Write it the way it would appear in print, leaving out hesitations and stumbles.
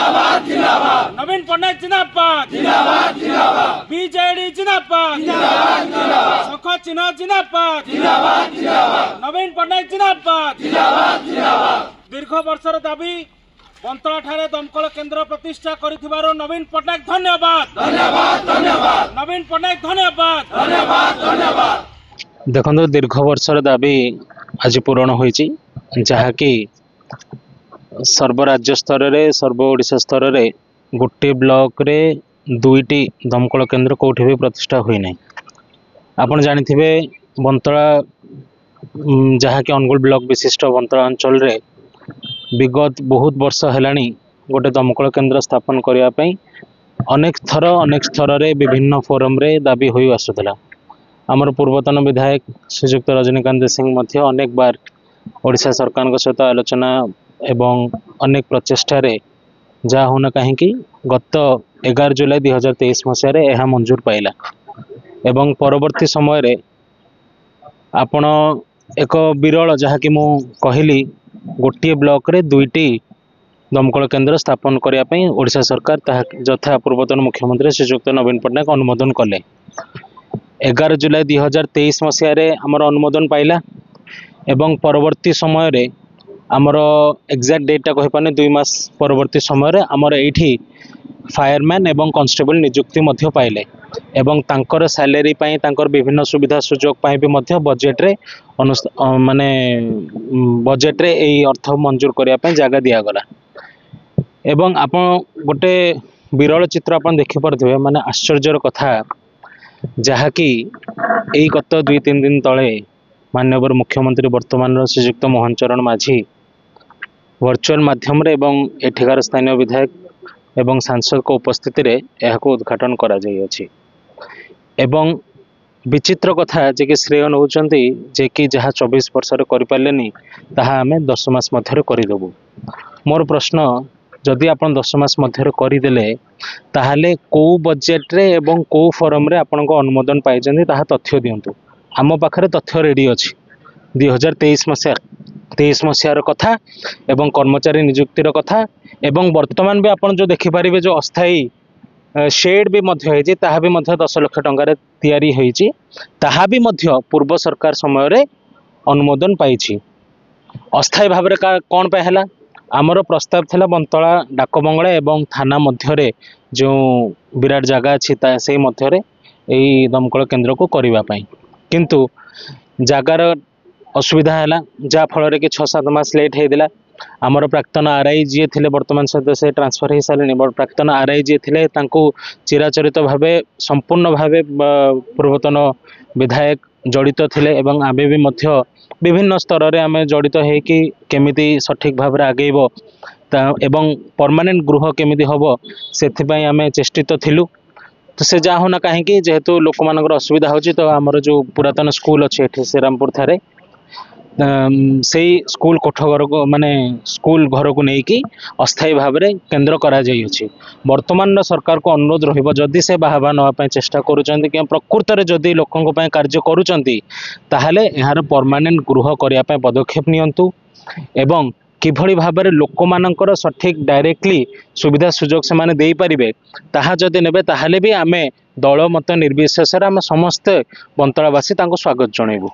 नवीन पट्टनायक जिंदाबाद बीजेडी जिंदाबाद सुख चिन्ह जिंदाबाद नवीन पट्टनायक जिंदाबाद दीर्घ वर्षर दाबी बंतला ठारे दमकल केन्द्र प्रतिष्ठा करिथिबारो नवीन पट्टनायक धन्यवाद नवीन पट्टनायक धन्यवाद देखो दीर्घ वर्षर दाबी आज पूरण होईची जहाँकि सर्वराज्य स्तर रे सर्व ओडिशा स्तर रे गोटे ब्लॉक रे दुईटी दमकल केन्द्र कोठी भी प्रतिष्ठा हुई नहीं। आपण जानिथिबे बंतला जहाँकि अनुगुल ब्लॉक विशिष्ट बंतला अंचल रे विगत बहुत वर्ष हेलानी गोटे दमकल केन्द्र स्थापन करने पई अनेक स्तर रे विभिन्न फोरम रे दाबी होई आसुथला। आमर पूर्वतन विधायक श्रीजुक्त रजनीकांत सिंह मध्य अनेक बार ओडिशा सरकार सहित आलोचना एवं अनेक प्रचेष्टा रे जहाँ होना कहीं गत 11 जुलाई 2023 मसीह यह मंजूर पाइला एवं परवर्ती समय रे आपण एक विरल जहाँ कि मु कहली गोटे ब्लॉक रे दुईटी दमकल केन्द्र स्थापन करने ओडिशा सरकार यथा पूर्वतन मुख्यमंत्री श्रीजुक्त नवीन पट्टनायक अनुमोदन कले। 11 जुलाई 2023 मसीह आमर अनुमोदन पाइला एवं परवर्ती समय रे आमर एक्जाक्ट डेटा कहि पाने 2 मास परवर्ती समय रे आमर एठी फायरमैन एवं कांस्टेबल नियुक्ति मध्य पाइले एवं तांकर सैलरी पाई तांकर विभिन्न सुविधा सुजोग पाई भी मध्य बजेट रे माने बजेट रे एई अर्थ मंजूर करिया पई जागा दिया गला एवं आपण गोटे विरल चित्र आपण देखि परथिबे माने आश्चर्यर कथा जहाँ कि एई गत 2-3 दिन तले माननीय मुख्यमंत्री वर्तमान श्रीजुक्त मोहन चरण माझी वर्चुअल माध्यम रे एवं एठिकार स्थानीय विधायक एवं सांसद को उपस्थिति रे यहाको उद्घाटन करा जाई अछि एवं विचित्र कथा जे कि श्रेय नौचंती जे कि जहाँ 24 वर्ष रे करि पालेनी ताहा हमें 10 मास मध्य रे करि देबु। मोर प्रश्न जदि आपण 10 मास मध्य रे करि देले ताहाले को बजेट रे एवं को फोरम रे आपण को अनुमोदन पाइ जंदी ताहा तथ्य दियंतु। आम पाखरे तथ्य रेडी अछि 2023 मसीहार कथा एवं कर्मचारी नियुक्तिर कथा एवं वर्तमान भी आपण जो देखि पारिबे जो अस्थायी शेड भी मध्य होइछि ताहा भी मध्य 10 लाख टंका रे तैयारी होइछि ताहा भी मध्य पूर्व सरकार समय रे अनुमोदन पाइछि। अस्थायी भाव रे कोन पे हला आमर प्रस्ताव थिला बंतला डाक बंगला एवं थाना मध्य रे जो विराट जगह अछि ता सेही मध्य रे एई दमकल केन्द्र को करिवा पई किंतु जगार असुविधा है जहाँ फल कि 6-7 मास लेट होता आमर प्राक्तन आरआई जी थे वर्तमान सहित से ट्रांसफर हो सारे प्राक्तन आरआई जी थे चिराचरित भाव संपूर्ण भाव पूर्वतन विधायक जड़ित थे आमे भी मध्य विभिन्न स्तर रे आमे जड़ित होकि केमिति सठिक भाव में आगेब एवं परमानेंट गृह केमिति हम से आमे चेष्टित थिलु। तो से जहाँ होना कहीं जेहेतु लोक मान असुविधा होची तो आमर जो पुरातन स्कूल अच्छे श्रीरामपुर थारे से स्कूल कोठघर को माने स्कूल घर को लेकिन अस्थायी भाव में केन्द्र करा जाइए। वर्तमान सरकार को अनुरोध रहिबो जदि से बाहबा नवा चेष्टा करूचंती कि प्रकृत रे जदि लोकंक पय कार्य करूचंती ताहाले यार परमानेंट गृह करिया पय पदक्षेप नियंतु एवं किभଳି भाबरे लोक मानकर सठिक डायरेक्टली सुविधा सुजोग से माने देई परिबे ताहा जदि नेबे ताहाले भी आमे दल मत निर्विशेष आमे समस्त बंतलावासी तांको स्वागत जणैबु।